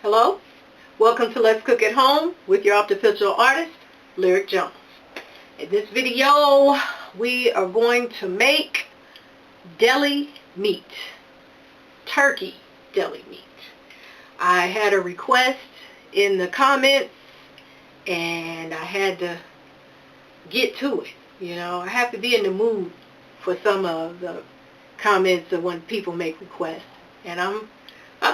Hello, welcome to Let's Cook at Home with your artificial artist, Lyric Jones. In this video, we are going to make deli meat, turkey deli meat. I had a request in the comments and I had to get to it. You know, I have to be in the mood for some of the comments of when people make requests. And I'm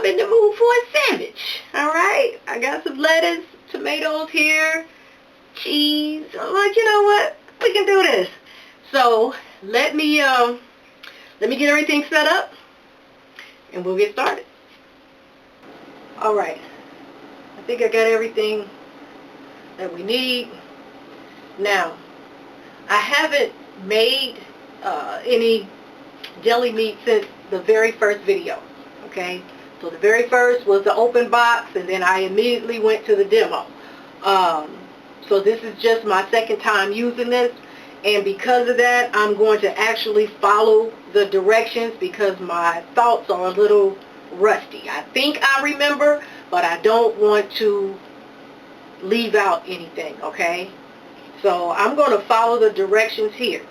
in the mood for a sandwich. Alright? I got some lettuce, tomatoes here, cheese. I'm like, you know what? We can do this. So let me get everything set up and we'll get started. Alright. I think I got everything that we need. Now, I haven't made any deli meat since the very first video. Okay? So the very first was the open box, and then I immediately went to the demo. So this is just my second time using this, and because of that, I'm going to actually follow the directions because my thoughts are a little rusty. I think I remember, but I don't want to leave out anything, okay? So I'm going to follow the directions here.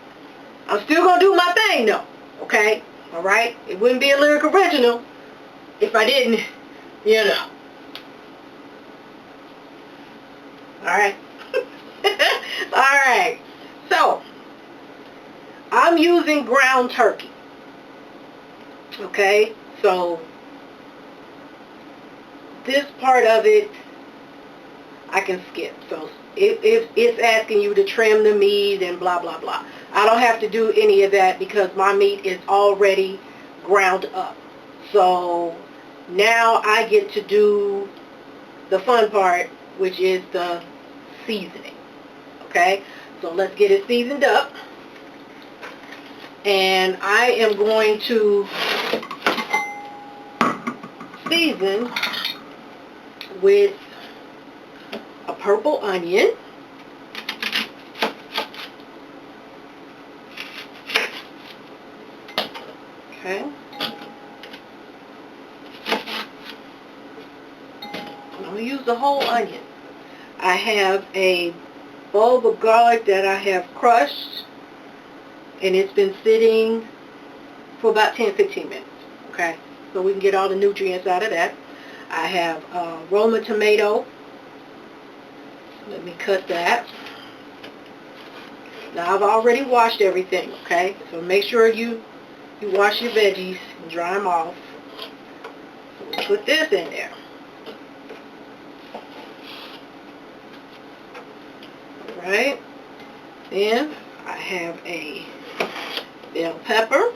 I'm still going to do my thing, though, okay? All right? It wouldn't be a lyric original if I didn't, you know. Alright. Alright. So, I'm using ground turkey. Okay? So, this part of it, I can skip. So, it's asking you to trim the meat and blah, blah, blah. I don't have to do any of that because my meat is already ground up. So now I get to do the fun part, which is the seasoning. Okay, so let's get it seasoned up. And I am going to season with a purple onion. Okay. I'm going to use the whole onion. I have a bulb of garlic that I have crushed, and it's been sitting for about 10-15 minutes. Okay, so we can get all the nutrients out of that. I have Roma tomato. Let me cut that. Now I've already washed everything. Okay, so make sure you wash your veggies and dry them off. So we'll put this in there. Right, then I have a bell pepper.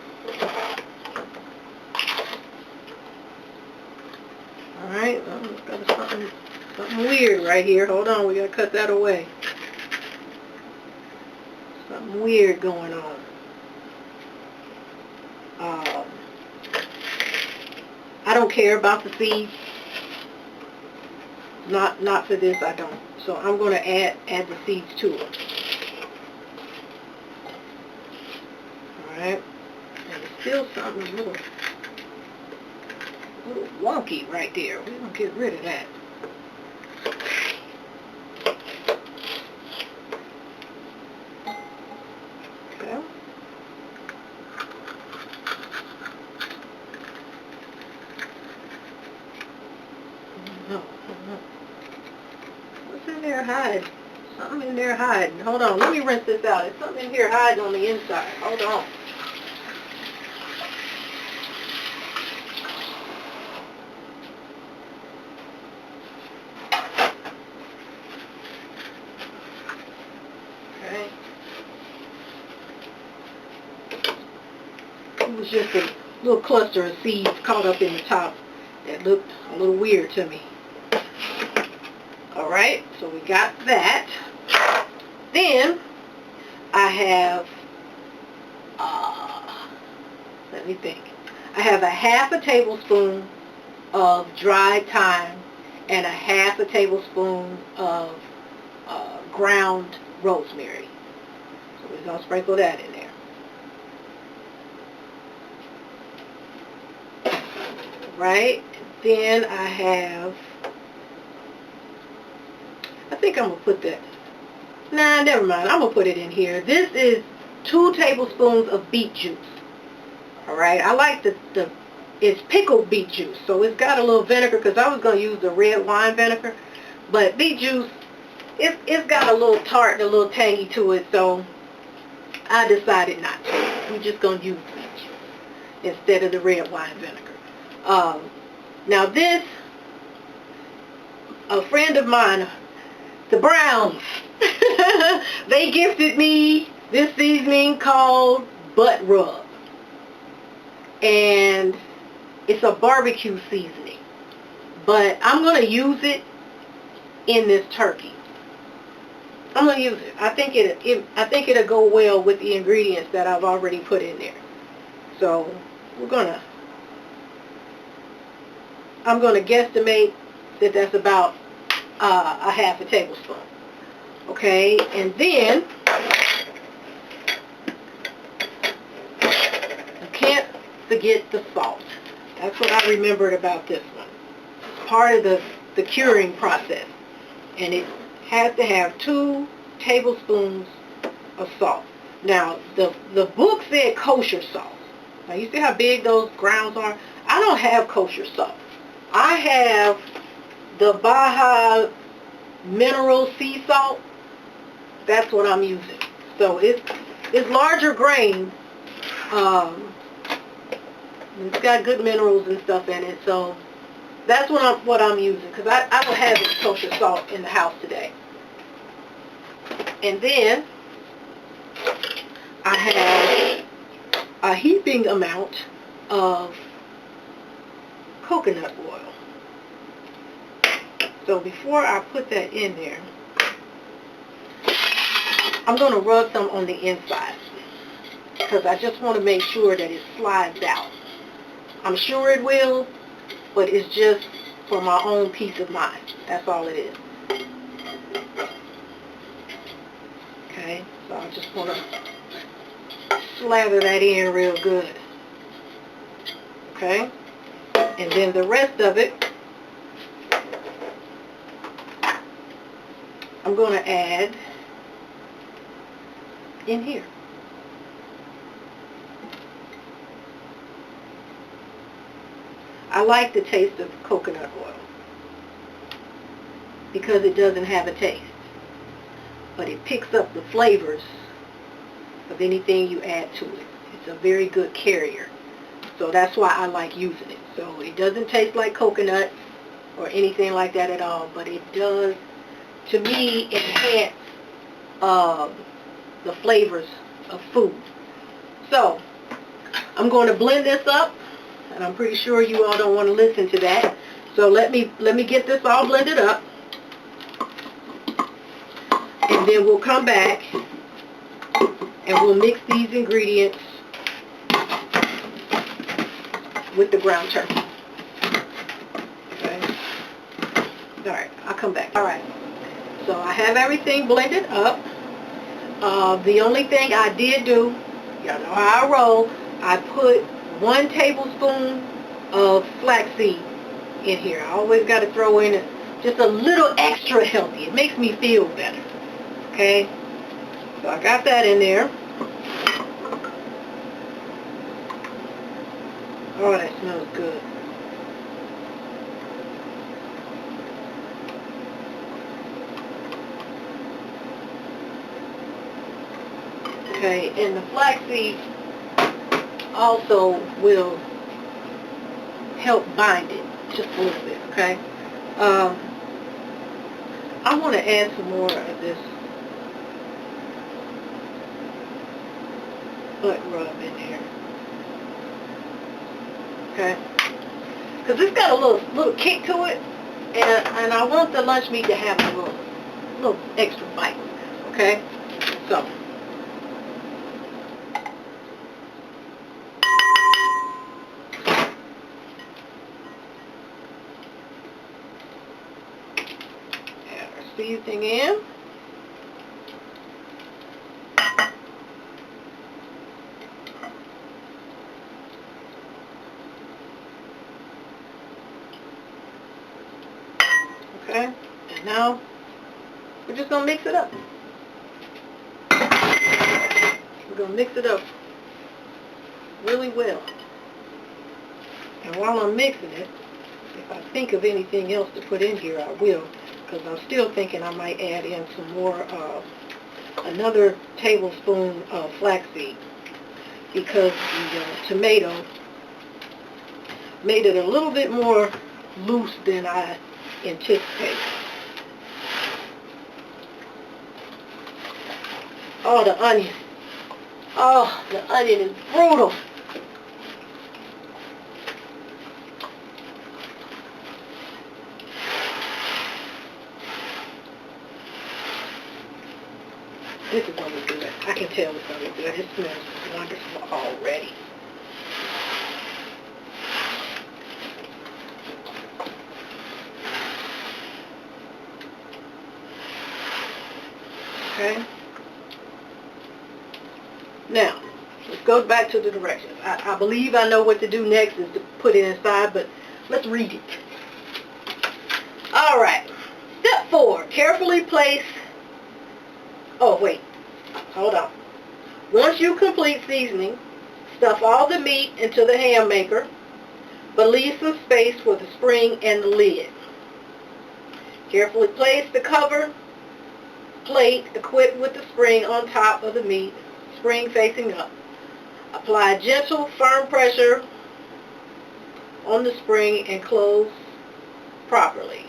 Alright, got something weird right here. Hold on, we gotta cut that away. Something weird going on. I don't care about the seeds. Not for this, I don't. So I'm going to add the seeds to it. Alright. And there's still something a little wonky right there. We're going to get rid of that. Okay. No. What's in there hiding? Something in there hiding. Hold on, let me rinse this out. There's something in here hiding on the inside. Hold on. Okay. It was just a little cluster of seeds caught up in the top that looked a little weird to me. Alright, so we got that. Then I have, let me think. I have a half a tablespoon of dried thyme and a half a tablespoon of ground rosemary. So we're going to sprinkle that in there. Right? Then I think I'm going to put that. Nah, never mind. I'm going to put it in here. This is 2 tablespoons of beet juice. Alright, I like it's pickled beet juice. So it's got a little vinegar because I was going to use the red wine vinegar. But beet juice, it's got a little tart and a little tangy to it. So I decided not to. We're just going to use beet juice instead of the red wine vinegar. Now this, a friend of mine, the Browns, they gifted me this seasoning called butt rub. And it's a barbecue seasoning. But I'm going to use it in this turkey. I'm going to use it. I think it'll go well with the ingredients that I've already put in there. So I'm going to guesstimate that that's about a half a tablespoon. Okay, and then you can't forget the salt. That's what I remembered about this one. It's part of the curing process. And it has to have 2 tablespoons of salt. Now, the book said kosher salt. Now, you see how big those grounds are? I don't have kosher salt. I have the Baja mineral sea salt. That's what I'm using. So it's larger grain. It's got good minerals and stuff in it. So that's what I'm using, because I don't have any kosher salt in the house today. And then I have a heaping amount of coconut oil. So before I put that in there, I'm going to rub some on the inside, because I just want to make sure that it slides out. I'm sure it will, but it's just for my own peace of mind. That's all it is. Okay, so I just want to slather that in real good. Okay, and then the rest of it, I'm going to add in here. I like the taste of coconut oil because it doesn't have a taste, but it picks up the flavors of anything you add to it. It's a very good carrier, so that's why I like using it. So it doesn't taste like coconut or anything like that at all, but it does, to me, enhance the flavors of food. So I'm going to blend this up. And I'm pretty sure you all don't want to listen to that. So let me get this all blended up. And then we'll come back and we'll mix these ingredients with the ground turkey. Okay. Alright, I'll come back. Alright. So I have everything blended up. The only thing I did do, y'all know how I roll, I put 1 tablespoon of flaxseed in here. I always got to throw in just a little extra healthy. It makes me feel better. Okay? So I got that in there. Oh, that smells good. Okay, and the flaxseed also will help bind it just a little bit, okay? I want to add some more of this butt rub in here, okay? Because it's got a little kick to it, and I want the lunch meat to have a little extra bite, okay? So seasoning in. Okay? And now, we're just going to mix it up. We're going to mix it up really well. And while I'm mixing it, if I think of anything else to put in here, I will. Because I'm still thinking I might add in some more, another tablespoon of flaxseed. Because the tomato made it a little bit more loose than I anticipated. Oh, the onion. Oh, the onion is brutal. This is going to be good. I can tell it's going to be good. It smells wonderful already. Okay. Now, let's go back to the directions. I believe I know what to do next is to put it inside, but let's read it. All right. Step 4. Carefully place... Oh, wait. Hold on. Once you complete seasoning, stuff all the meat into the ham maker, but leave some space for the spring and the lid. Carefully place the cover plate equipped with the spring on top of the meat, spring facing up. Apply gentle, firm pressure on the spring and close properly.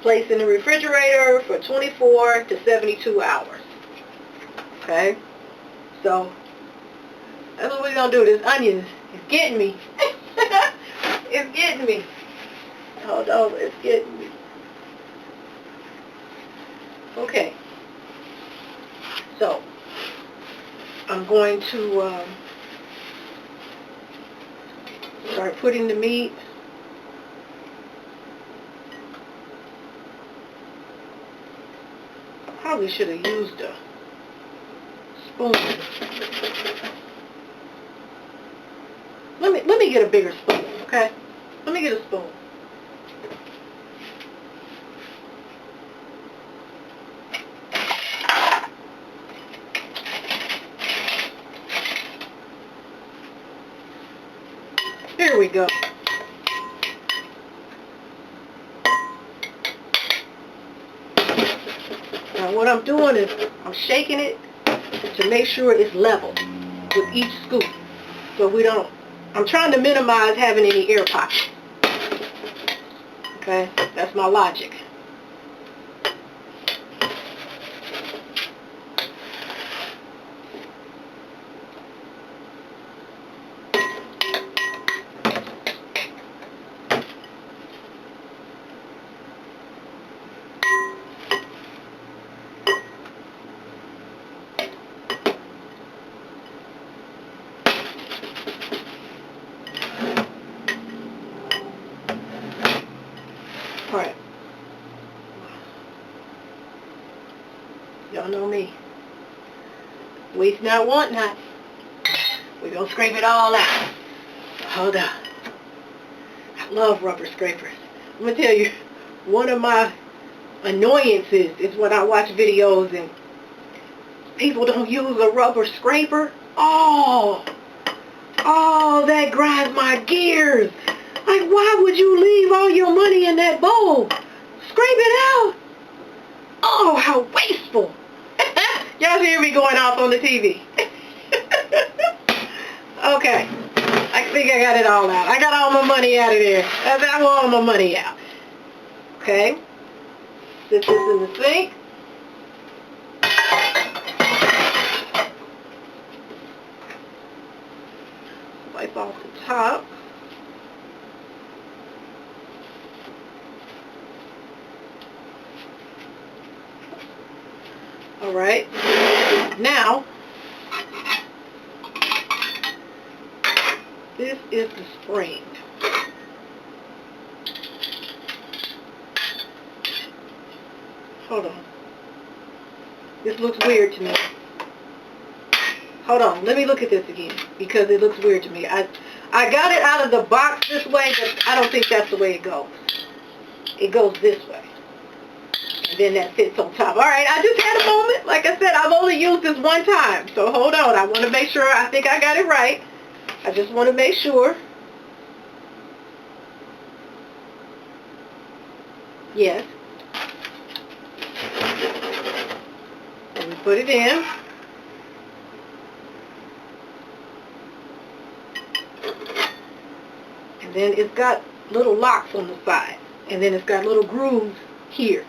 Place in the refrigerator for 24 to 72 hours. Okay? So, that's what we're going to do. This onion is getting me. It's getting me. Hold on, it's getting me. Okay. So, I'm going to start putting the meat. I probably should have used a spoon. Let me get a bigger spoon, okay? Let me get a spoon. Here we go. Now what I'm doing is I'm shaking it to make sure it's level with each scoop. So we don't, I'm trying to minimize having any air pockets. Okay, that's my logic. Alright. Y'all know me. Waste not, want not. We're going to scrape it all out. Hold on. I love rubber scrapers. I'm going to tell you, one of my annoyances is when I watch videos and people don't use a rubber scraper. Oh, that grinds my gears. Like, why would you leave all your money in that bowl? Scrape it out. Oh, how wasteful. Y'all hear me going off on the TV. Okay. I think I got it all out. I got all my money out of there. I got all my money out. Okay. Sit this in the sink. Wipe off the top. Alright, now, this is the spring. Hold on. This looks weird to me. Hold on, let me look at this again, because it looks weird to me. I got it out of the box this way, but I don't think that's the way it goes. it goes this way. And then that sits on top. All right, I just had a moment. Like I said, I've only used this one time. So hold on. I want to make sure. I think I got it right. I just want to make sure. Yes. And we put it in. And then it's got little locks on the side. And then it's got little grooves here.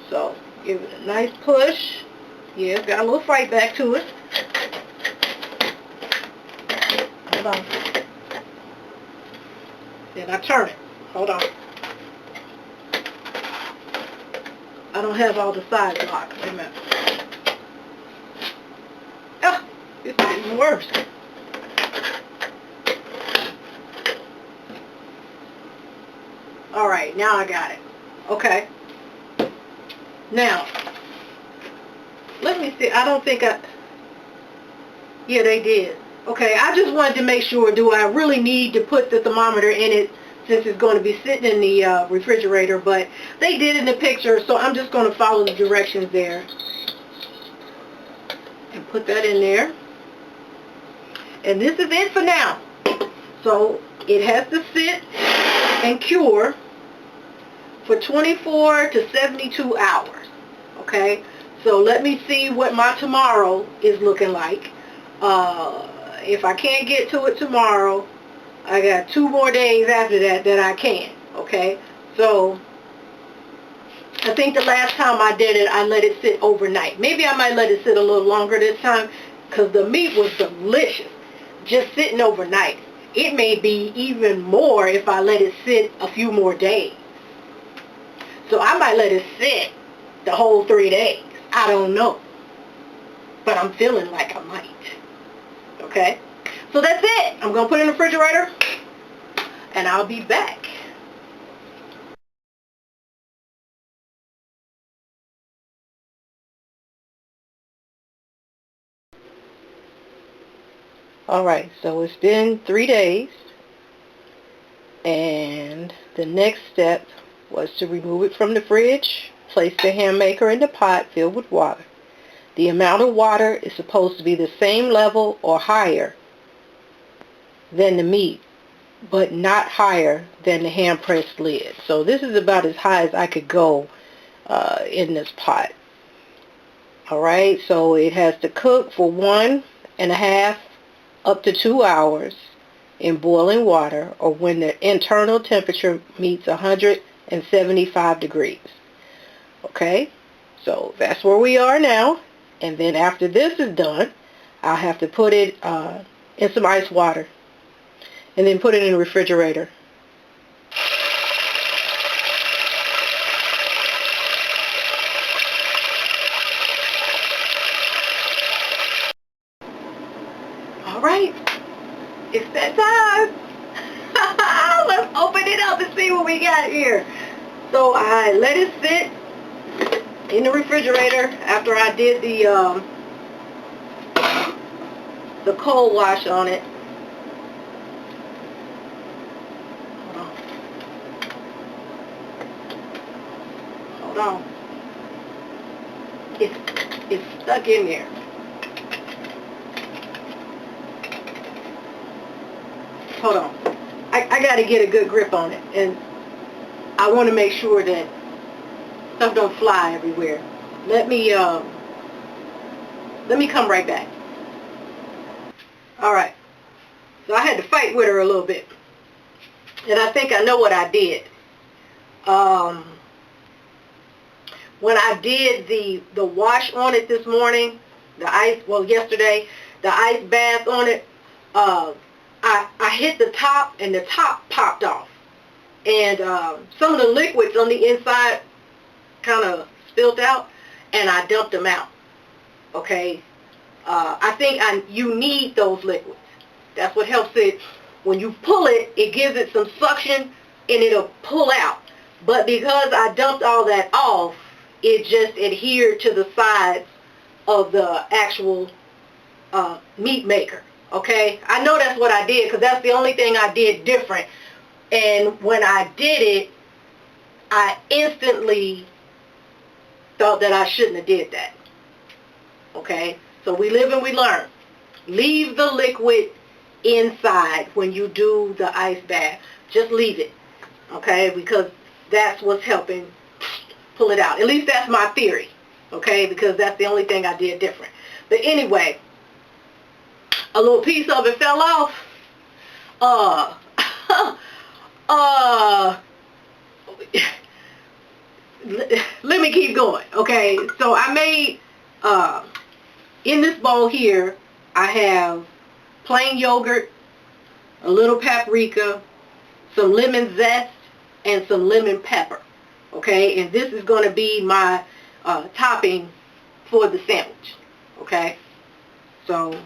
So give it a nice push. Yeah, it's got a little fight back to it. Hold on. Then I turn it. Hold on. I don't have all the sides locked. Wait a minute. Oh, it's getting worse. Alright, now I got it. Okay. Now, let me see. I don't think yeah, they did. Okay, I just wanted to make sure, do I really need to put the thermometer in it since it's going to be sitting in the refrigerator? But they did in the picture, so I'm just going to follow the directions there. And put that in there. And this is it for now. So it has to sit and cure for 24 to 72 hours. Okay, so let me see what my tomorrow is looking like. If I can't get to it tomorrow, I got 2 more days after that I can. Okay, so I think the last time I did it, I let it sit overnight. Maybe I might let it sit a little longer this time because the meat was delicious just sitting overnight. It may be even more if I let it sit a few more days. So I might let it sit the whole 3 days. I don't know. But I'm feeling like I might. Okay? So that's it. I'm going to put it in the refrigerator. And I'll be back. Alright, so it's been 3 days. And the next step was to remove it from the fridge. Place the ham maker in the pot filled with water. The amount of water is supposed to be the same level or higher than the meat, but not higher than the hand pressed lid. So this is about as high as I could go in this pot. Alright, so it has to cook for 1.5 up to 2 hours in boiling water, or when the internal temperature meets 175 degrees. Okay, so that's where we are now. And then after this is done, I'll have to put it in some ice water and then put it in the refrigerator. Alright, it's that time. Let's open it up and see what we got here. So I let it sit in the refrigerator after I did the cold wash on it. Hold on. It's stuck in there. Hold on. I got to get a good grip on it, and I want to make sure that stuff don't fly everywhere. Let me come right back. Alright, so I had to fight with her a little bit, and I think I know what I did. When I did the wash on it this morning, yesterday, the ice bath on it, I hit the top, and the top popped off, and some of the liquids on the inside kind of spilled out, and I dumped them out. Okay, I think you need those liquids. That's what helps it. When you pull it, it gives it some suction, and it'll pull out. But because I dumped all that off, it just adhered to the sides of the actual meat maker. Okay, I know that's what I did, because that's the only thing I did different. And when I did it, I instantly thought that I shouldn't have did that. Okay? So we live and we learn. Leave the liquid inside when you do the ice bath. Just leave it. Okay? Because that's what's helping pull it out. At least that's my theory. Okay? Because that's the only thing I did different. But anyway, a little piece of it fell off. Let me keep going. Okay, so I made, in this bowl here, I have plain yogurt, a little paprika, some lemon zest, and some lemon pepper. Okay, and this is going to be my topping for the sandwich. Okay, so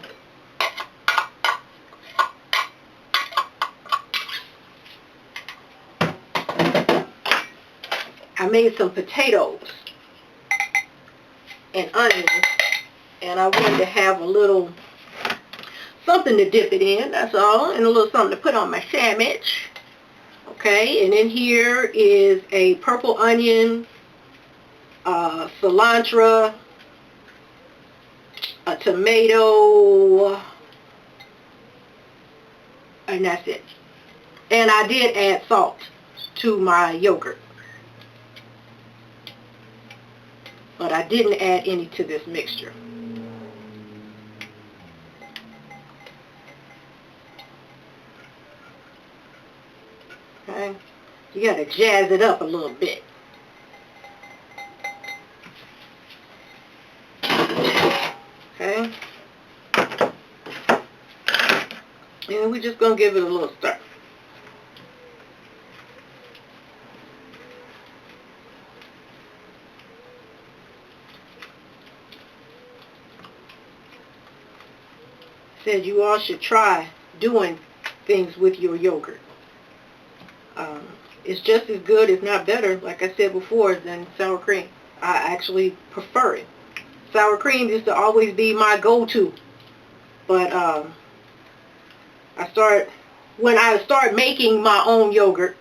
I made some potatoes and onions, and I wanted to have a little something to dip it in, that's all, and a little something to put on my sandwich. Okay, and in here is a purple onion, cilantro, a tomato, and that's it. And I did add salt to my yogurt, but I didn't add any to this mixture. Okay, you got to jazz it up a little bit. Okay, and we're just going to give it a little stir. Said you all should try doing things with your yogurt. It's just as good, if not better, like I said before, than sour cream. I actually prefer it. Sour cream used to always be my go-to, but when I started making my own yogurt,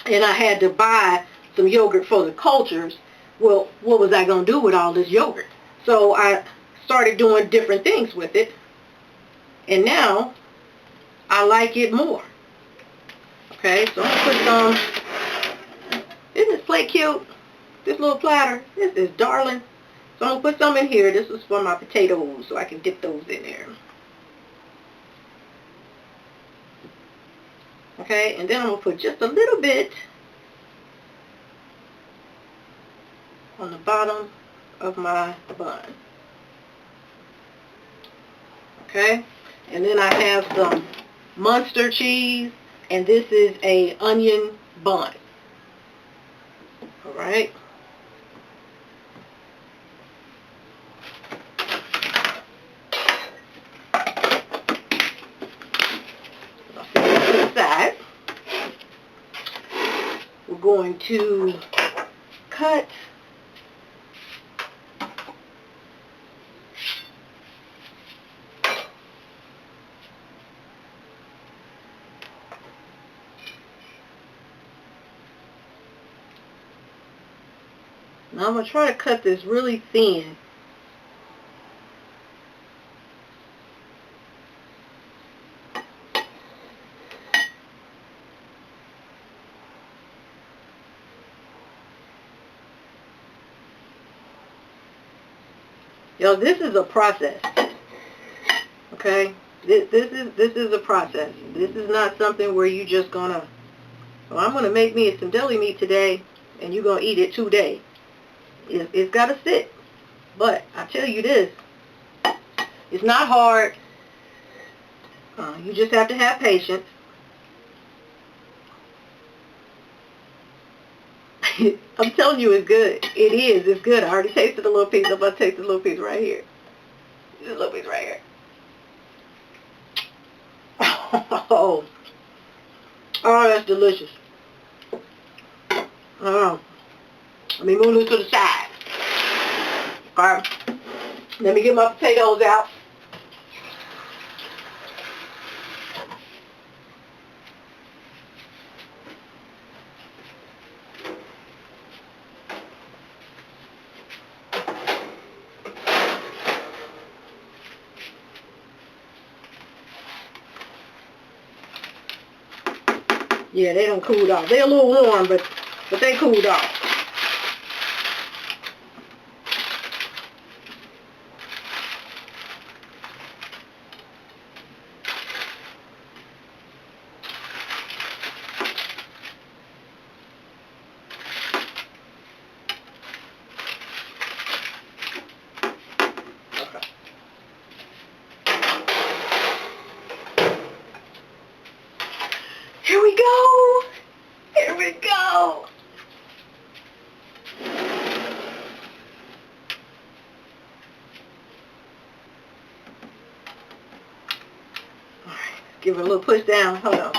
and I had to buy some yogurt for the cultures, well, what was I going to do with all this yogurt? So I started doing different things with it, and now I like it more. Okay, so I'm going to put some, isn't this plate cute? This little platter, this is darling. So I'm going to put some in here. This is for my potatoes, so I can dip those in there. Okay, and then I'm going to put just a little bit on the bottom of my bun. Okay, and then I have some Munster cheese, and this is a onion bun. All right. I'll set it to the side. We're going to cut now. I'm going to try to cut this really thin. Yo, this is a process. Okay? This is a process. This is not something where you just gonna, well, I'm gonna make me some deli meat today and you're gonna eat it 2 days. It's gotta sit. But I tell you this, it's not hard. You just have to have patience. I'm telling you, it's good. It is. It's good. I already tasted a little piece. I'm going to taste a little piece right here. Just a little piece right here. Oh, that's delicious. Let me move this to the side. All right. Let me get my potatoes out. Yeah, they done cooled off. They're a little warm, but they cooled off. Here we go. Here we go. All right, give it a little push down. Hold on.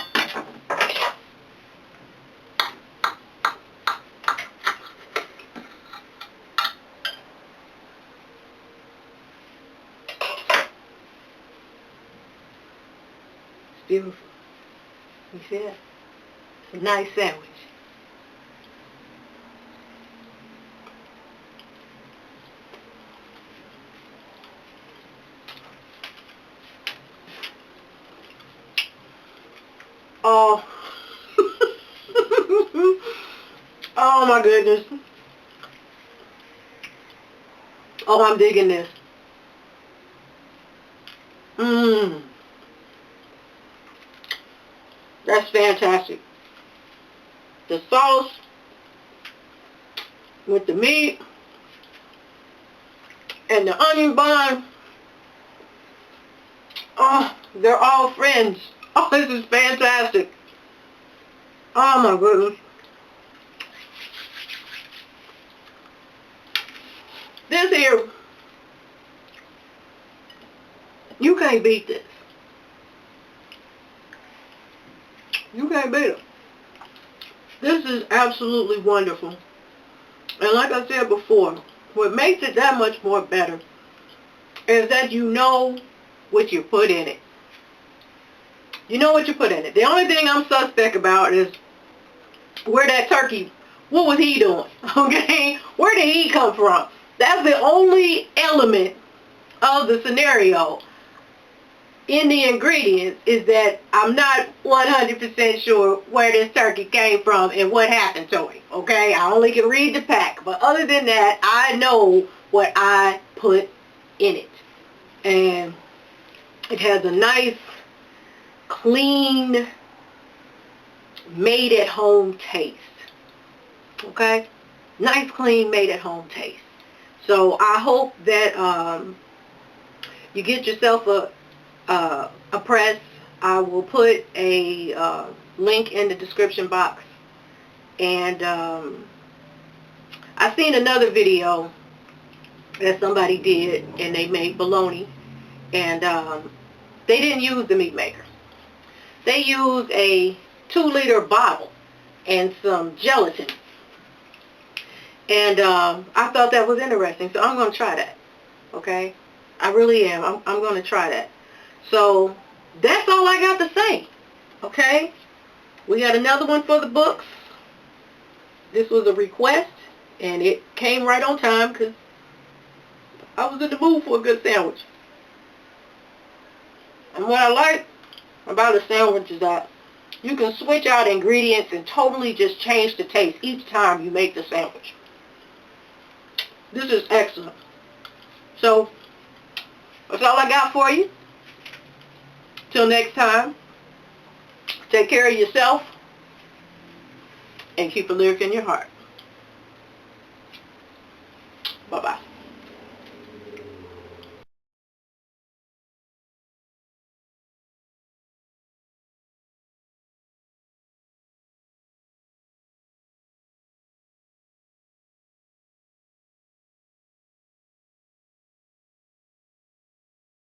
It's beautiful. You see it? It's a nice sandwich. Oh. Oh my goodness. Oh, I'm digging this. Mmm. That's fantastic. The sauce with the meat and the onion bun. Oh, they're all friends. Oh, this is fantastic. Oh my goodness. This here, you can't beat this. You can't beat it. This is absolutely wonderful. And like I said before, what makes it that much more better is that you know what you put in it. You know what you put in it. The only thing I'm suspect about is where that turkey, what was he doing? Okay? Where did he come from? That's the only element of the scenario in the ingredients, is that I'm not 100% sure where this turkey came from and what happened to him. Okay? I only can read the pack. But other than that, I know what I put in it. And it has a nice, clean, made-at-home taste. Okay? Nice, clean, made-at-home taste. So I hope that you get yourself a press. I will put a link in the description box. And I seen another video that somebody did, and they made bologna. And they didn't use the meat maker. They used a 2-liter bottle and some gelatin. And I thought that was interesting, so I'm going to try that. Okay? I really am. I'm going to try that. So that's all I got to say. Okay? We got another one for the books. This was a request, and it came right on time because I was in the mood for a good sandwich. And what I like about a sandwich is that you can switch out ingredients and totally just change the taste each time you make the sandwich. This is excellent. So, that's all I got for you. Till next time, take care of yourself and keep a lyric in your heart. Bye-bye.